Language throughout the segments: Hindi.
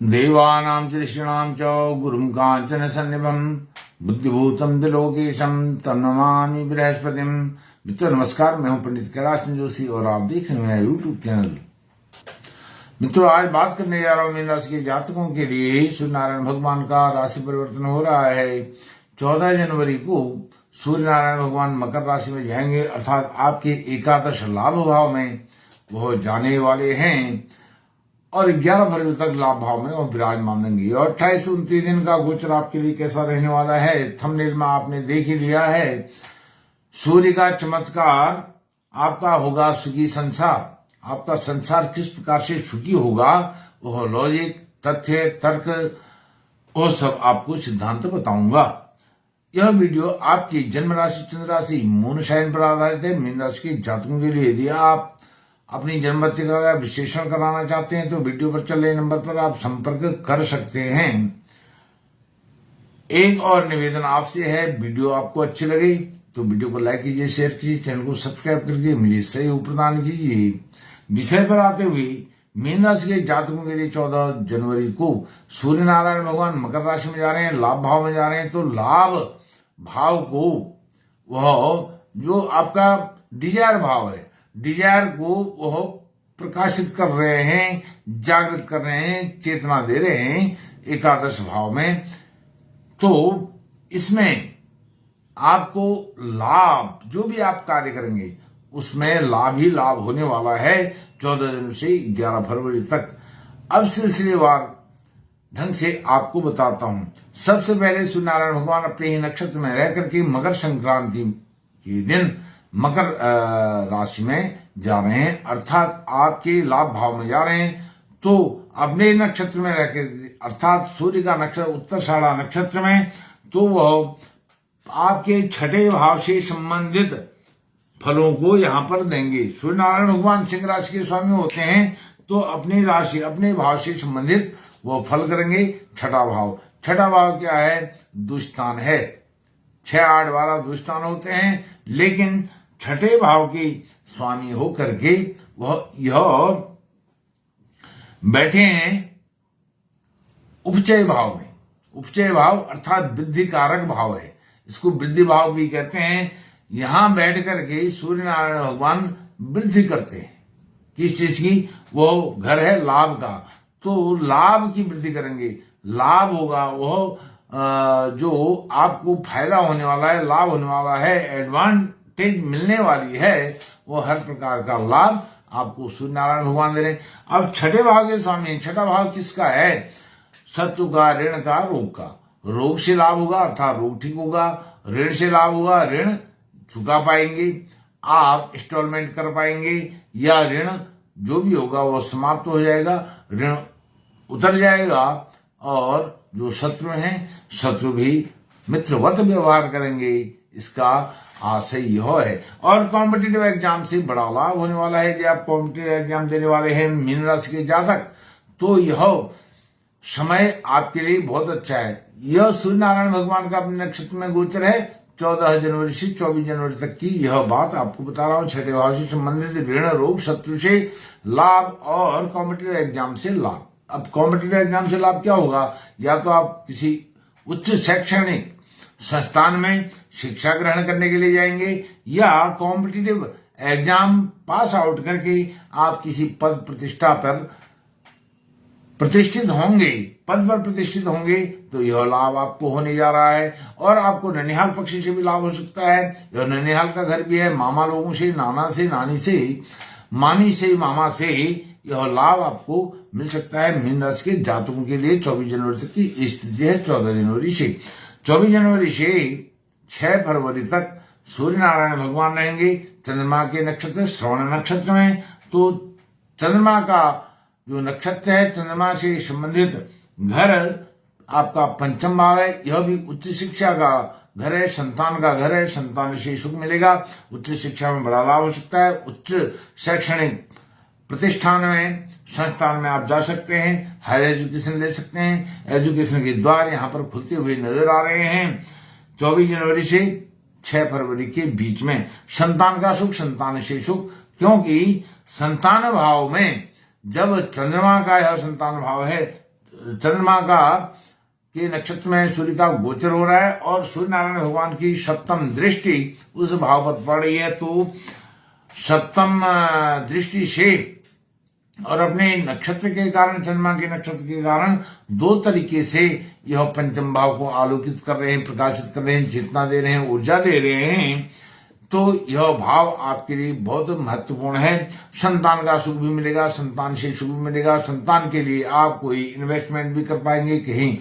देवानां च ऋषीणां च गुरुं काञ्चन सन्निभं बुद्धिभूतं त्रिलोकेशं तं नमामि बृहस्पतिं। मित्रों नमस्कार, मैं हूं पंडित कैलाश चंद्र जोशी और आप देख रहे हैं यूट्यूब चैनल। मित्रों, आज बात करने जा रहा हूं मीन राशि के जातकों के लिए। सूर्य नारायण भगवान का राशि परिवर्तन हो रहा है। 14 जनवरी को सूर्य नारायण भगवान मकर राशि में जाएंगे, अर्थात आपके एकादश लाभ भाव में वो जाने वाले हैं और 11 फरवरी तक लाभ भाव में वो विराजमान होंगे। और 28-29 दिन का गोचर आपके लिए कैसा रहने वाला है, थंबनेल में आपने देख ही लिया है। सूर्य का चमत्कार आपका होगा सुखी संसार। आपका संसार किस प्रकार से सुखी होगा, वह लॉजिक, तथ्य, तर्क, वो सब आपको सिद्धांत बताऊंगा। यह वीडियो आपकी जन्म राशि, चंद्र राशि, मून साइन पर आधारित है। मीन राशि के जातकों के लिए यदि आप अपनी जन्मतिथि का विश्लेषण कराना चाहते हैं तो वीडियो पर चल रहे नंबर पर आप संपर्क कर सकते हैं। एक और निवेदन आपसे है, वीडियो आपको अच्छी लगे तो वीडियो को लाइक कीजिए, शेयर कीजिए, चैनल को सब्सक्राइब करके मुझे सहयोग प्रदान कीजिए। विषय पर आते हुए, मीन राशि के जातकों के लिए 14 जनवरी को सूर्य नारायण भगवान मकर राशि में जा रहे हैं, लाभ भाव में जा रहे हैं। तो लाभ भाव को वह जो आपका डिजायर भाव है, डिजायर को वह प्रकाशित कर रहे हैं, जागृत कर रहे हैं, चेतना दे रहे हैं एकादश भाव में। तो इसमें आपको लाभ, जो भी आप कार्य करेंगे उसमें लाभ ही लाभ होने वाला है 14 जनवरी से 11 फरवरी तक। अब सिलसिलेवार ढंग से आपको बताता हूं। सबसे पहले सूर्य नारायण भगवान अपने ही नक्षत्र में रह करके मकर संक्रांति के दिन मकर राशि में जा रहे हैं, अर्थात आपके लाभ भाव में जा रहे हैं। तो अपने नक्षत्र में रहकर, अर्थात सूर्य का नक्षत्र उत्तराषाढ़ा नक्षत्र में, तो वह आपके छठे भाव से संबंधित फलों को यहां पर देंगे। सूर्य नारायण भगवान सिंह राशि के स्वामी होते हैं, तो अपनी राशि, अपने भाव से संबंधित वो फल करेंगे। छठा भाव, छठा भाव क्या है? दुष्टान है। 6, 8, 12 दुष्टान होते हैं, लेकिन छठे भाव के स्वामी होकर के वह यह बैठे हैं उपचय भाव में। उपचय भाव अर्थात वृद्धि कारक भाव है, इसको वृद्धि भाव भी कहते हैं। यहां बैठ करके सूर्य नारायण भगवान वृद्धि करते हैं। किस चीज की? वो घर है लाभ का, तो लाभ की वृद्धि करेंगे। लाभ होगा वह जो आपको फायदा होने वाला है, लाभ होने वाला है, एडवांटेज मिलने वाली है, वो हर प्रकार का लाभ आपको सूर्य नारायण भगवान दे रहे हैं। अब छठे भाव के स्वामी, छठा भाव किसका है? शत्रु का, ऋण का, रोग का। रोग से लाभ होगा अर्थात रोग ठीक होगा, ऋण से लाभ होगा, ऋण चुका पाएंगे, आप इंस्टॉलमेंट कर पाएंगे, या ऋण जो भी होगा वो समाप्त हो जाएगा, ऋण उतर जाएगा। और जो शत्रु हैं, शत्रु भी मित्रवत व्यवहार करेंगे, इसका आशय यह है। और कॉम्पिटिटिव एग्जाम से बड़ा लाभ होने वाला है। जब आप कॉम्पिटिटिव एग्जाम देने वाले हैं मीन राशि के जातक, तो यह समय आपके लिए बहुत अच्छा है। यह सूर्य नारायण भगवान का अपने नक्षत्र में गोचर है। 14 जनवरी से 24 जनवरी तक की यह बात आपको बता रहा हूं। छठे भाव से संबंधित ऋण, रोग, शत्रु से लाभ और कॉम्पिटिटिव एग्जाम से लाभ। अब कॉम्पिटिटिव एग्जाम से लाभ क्या होगा? या तो आप किसी उच्च शैक्षणिक संस्थान में शिक्षा ग्रहण करने के लिए जाएंगे, या कॉम्पिटिटिव एग्जाम पास आउट करके आप किसी पद प्रतिष्ठा पर प्रतिष्ठित होंगे, पद पर प्रतिष्ठित होंगे, तो यह लाभ आपको होने जा रहा है। और आपको ननिहाल पक्ष से भी लाभ हो सकता है। यह ननिहाल का घर भी है। मामा लोगों से, नाना से, नानी से, मामी से, मामा से यह लाभ आपको मिल सकता है। मीन राशि के जातकों के लिए 24 जनवरी तक की स्थिति है। 14 जनवरी से 24 जनवरी से 6 फरवरी तक सूर्य नारायण भगवान रहेंगे चंद्रमा के नक्षत्र श्रवण नक्षत्र में। तो चंद्रमा का जो नक्षत्र है, चंद्रमा से संबंधित घर आपका पंचम भाव है। यह भी उच्च शिक्षा का घर है, संतान का घर है, संतान से सुख मिलेगा, उच्च शिक्षा में बड़ा लाभ हो सकता है। उच्च शैक्षणिक प्रतिष्ठान में, संस्थान में आप जा सकते हैं, हायर एजुकेशन ले सकते हैं। एजुकेशन के द्वार यहां पर खुलते हुए नजर आ रहे हैं। 24 जनवरी से 6 फरवरी के बीच में संतान का सुख, संतान से सुख, क्योंकि संतान भाव में जब चंद्रमा का यह संतान भाव है चंद्रमा का के नक्षत्र में सूर्य का गोचर हो रहा है और सूर्य नारायण भगवान की सप्तम दृष्टि उस भाव पर पड़ रही है। तो सप्तम दृष्टि से और अपने नक्षत्र के कारण, चंद्रमा के नक्षत्र के कारण दो तरीके से यह पंचम भाव को आलोकित कर रहे हैं, प्रकाशित कर रहे हैं, चेतना दे रहे हैं, ऊर्जा दे रहे हैं। तो यह भाव आपके लिए बहुत महत्वपूर्ण है। संतान का सुख भी मिलेगा, संतान से सुख भी मिलेगा। संतान के लिए आप कोई इन्वेस्टमेंट भी कर पाएंगे, कहीं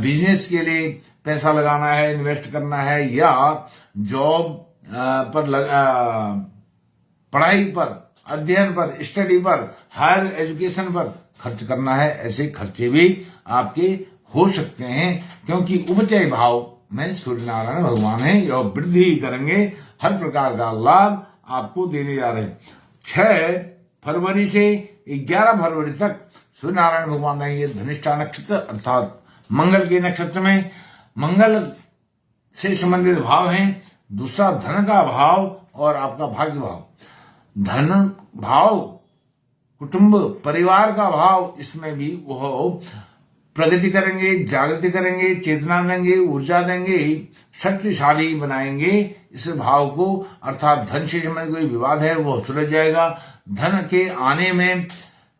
बिजनेस के लिए पैसा लगाना है, इन्वेस्ट करना है, या जॉब पर पढ़ाई पर, अध्ययन पर, स्टडी पर, हायर एजुकेशन पर खर्च करना है। ऐसे खर्चे भी आपके हो सकते हैं, क्योंकि उपचय भाव में सूर्य नारायण भगवान है, यह वृद्धि करेंगे, हर प्रकार का लाभ आपको देने जा रहे हैं। 6 फरवरी से 11 फरवरी तक सूर्य नारायण भगवान रहेंगे धनिष्ठा नक्षत्र अर्थात मंगल के नक्षत्र में। मंगल से संबंधित भाव हैं दूसरा धन का भाव और आपका भाग्य भाव। धन भाव, कुटुंब, परिवार का भाव, इसमें भी वह प्रगति करेंगे, जागृति करेंगे, चेतना देंगे, ऊर्जा देंगे, शक्तिशाली बनाएंगे इस भाव को। अर्थात धन से संबंधित कोई विवाद है वो सुलझ जाएगा। धन के आने में,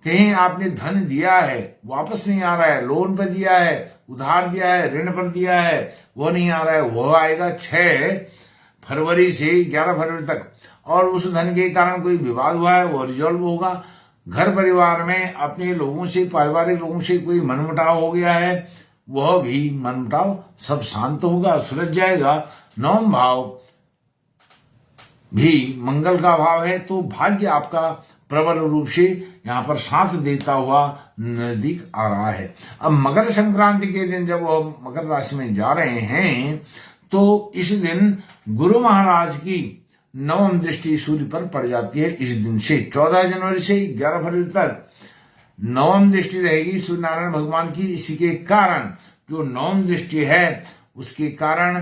कहीं आपने धन दिया है वापस नहीं आ रहा है, लोन पर दिया है, उधार दिया है, ऋण पर दिया है, वो नहीं आ रहा है, वो आएगा 6 फरवरी से 11 फरवरी तक। और उस धन के कारण कोई विवाद हुआ है वो रिजॉल्व होगा। घर परिवार में अपने लोगों से, पारिवारिक लोगों से कोई मनमुटाव हो गया है, वह भी मनमुटाव सब शांत होगा, सुलझ जाएगा। 9 भाव भी मंगल का भाव है, तो भाग्य आपका प्रबल रूप से यहाँ पर साथ देता हुआ नजदीक आ रहा है। अब मकर संक्रांति के दिन जब वह मकर राशि में जा रहे हैं, तो इस दिन गुरु महाराज की नवम दृष्टि सूर्य पर पड़ जाती है। इस दिन से 14 जनवरी से 11 फरवरी तक नवम दृष्टि रहेगी सूर्य नारायण भगवान की। इसी के कारण जो नवम दृष्टि है उसके कारण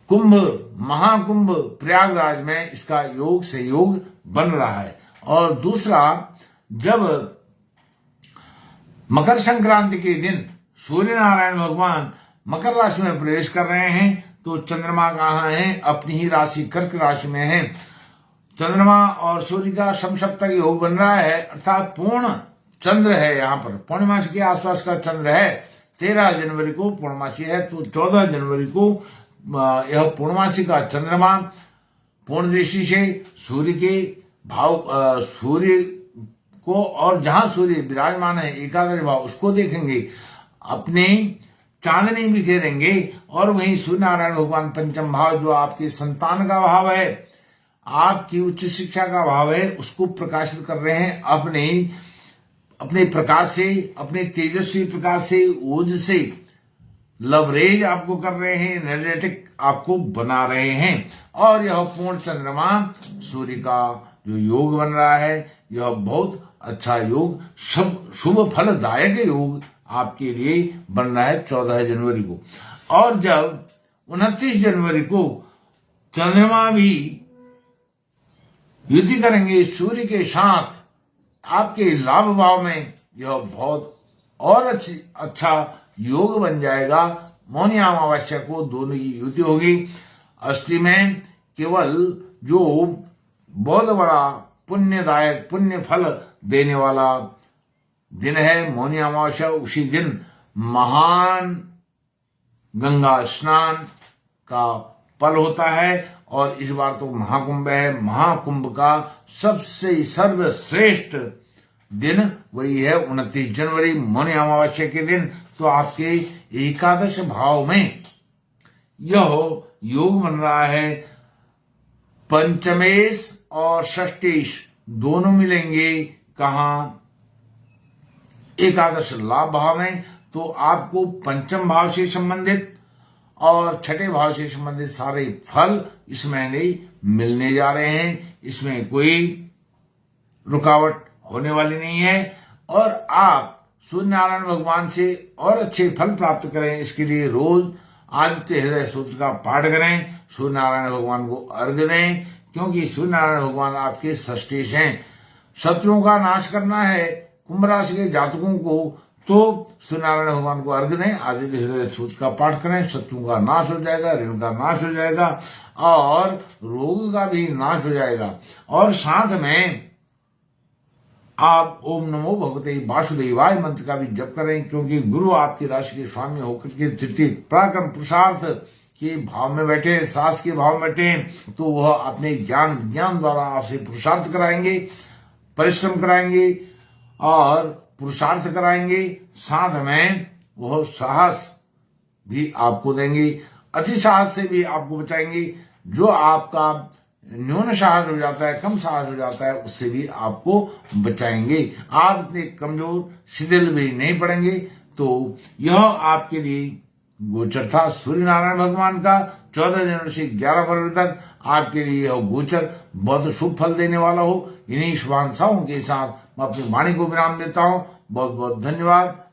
कुंभ, महाकुंभ प्रयागराज में इसका योग सहयोग बन रहा है। और दूसरा, जब मकर संक्रांति के दिन सूर्य नारायण भगवान मकर राशि में प्रवेश कर रहे हैं, तो चंद्रमा कहाँ है? अपनी ही राशि कर्क राशि में है। चंद्रमा और सूर्य का समसप्तक योग बन रहा है, अर्थात पूर्ण चंद्र है। यहाँ पर पूर्णमासी के आसपास का चंद्र है। 13 जनवरी को पूर्णमासी है, तो 14 जनवरी को यह पूर्णमासी का चंद्रमा पूर्ण दृष्टि से सूर्य के भाव, सूर्य को, और जहां सूर्य विराजमान है एकादश भाव, उसको देखेंगे, अपने चांदनी बिखेरेंगे। और वहीं सूर्य नारायण भगवान पंचम भाव, जो आपके संतान का भाव है, आपकी उच्च शिक्षा का भाव है, उसको प्रकाशित कर रहे हैं अपने प्रकाश से, अपने तेजस्वी प्रकाश से, ओज से लवरेज आपको कर रहे हैं, एनर्जेटिक आपको बना रहे हैं। और यह पूर्ण चंद्रमा सूर्य का जो योग बन रहा है, यह बहुत अच्छा योग, शुभ फलदायक योग आपके लिए बन रहा है 14 जनवरी को। और जब 29 जनवरी को चंद्रमा भी युति करेंगे सूर्य के साथ आपके लाभ भाव में, यह बहुत और अच्छा योग बन जाएगा। मौनी अमावस्या को दोनों की युति होगी। अष्टमी में केवल जो बहुत बड़ा पुण्यदायक, पुण्य फल देने वाला दिन है मौनी अमावस्या, उसी दिन महान गंगा स्नान का पल होता है। और इस बार तो महाकुंभ है, महाकुंभ का सबसे सर्वश्रेष्ठ दिन वही है 29 जनवरी मौनी अमावस्या के दिन। तो आपके एकादश भाव में यह योग बन रहा है। पंचमेश और षष्ठेश दोनों मिलेंगे कहां? एकादश लाभ भाव में। तो आपको पंचम भाव से संबंधित और छठे भाव से संबंधित सारे फल इस महीने मिलने जा रहे हैं। इसमें कोई रुकावट होने वाली नहीं है। और आप सूर्य नारायण भगवान से और अच्छे फल प्राप्त करें, इसके लिए रोज आदित्य हृदय सूत्र का पाठ करें, सूर्य नारायण भगवान को अर्घ्य दें, क्योंकि सूर्य नारायण भगवान आपके षष्ठेश हैं। शत्रुओं का नाश करना है, कुंभ राशि के जातकों को तो सूर्यनारायण भगवान को अर्घ्य दें, आदित्य हृदय सूत्र का पाठ करें, शत्रु का नाश हो जाएगा, ऋण का नाश हो जाएगा और रोग का भी नाश हो जाएगा। और साथ में आप ओम नमो भगवते वासुदेवाय मंत्र का भी जप करें, क्योंकि गुरु आपकी राशि के स्वामी होकर के तृतीय पराक्रम पुरुषार्थ के भाव में बैठे, साहस के भाव में बैठे, तो वह अपने ज्ञान विज्ञान द्वारा आपसे पुरुषार्थ कराएंगे, परिश्रम कराएंगे और पुरुषार्थ कराएंगे। साथ में वह साहस भी आपको देंगे, अति साहस से भी आपको बचाएंगे। जो आपका न्यून साहस हो जाता है, कम साहस हो जाता है, उससे भी आपको बचाएंगे। आप इतने कमजोर शिथिल भी नहीं पड़ेंगे। तो यह आपके लिए गोचर था सूर्य नारायण भगवान का 14 जनवरी से 11 फरवरी तक आपके लिए यह गोचर बहुत शुभ फल देने वाला हो। इन्हीं शुभांशाओं के साथ मैं अपनी वाणी को विराम देता हूं। बहुत बहुत धन्यवाद।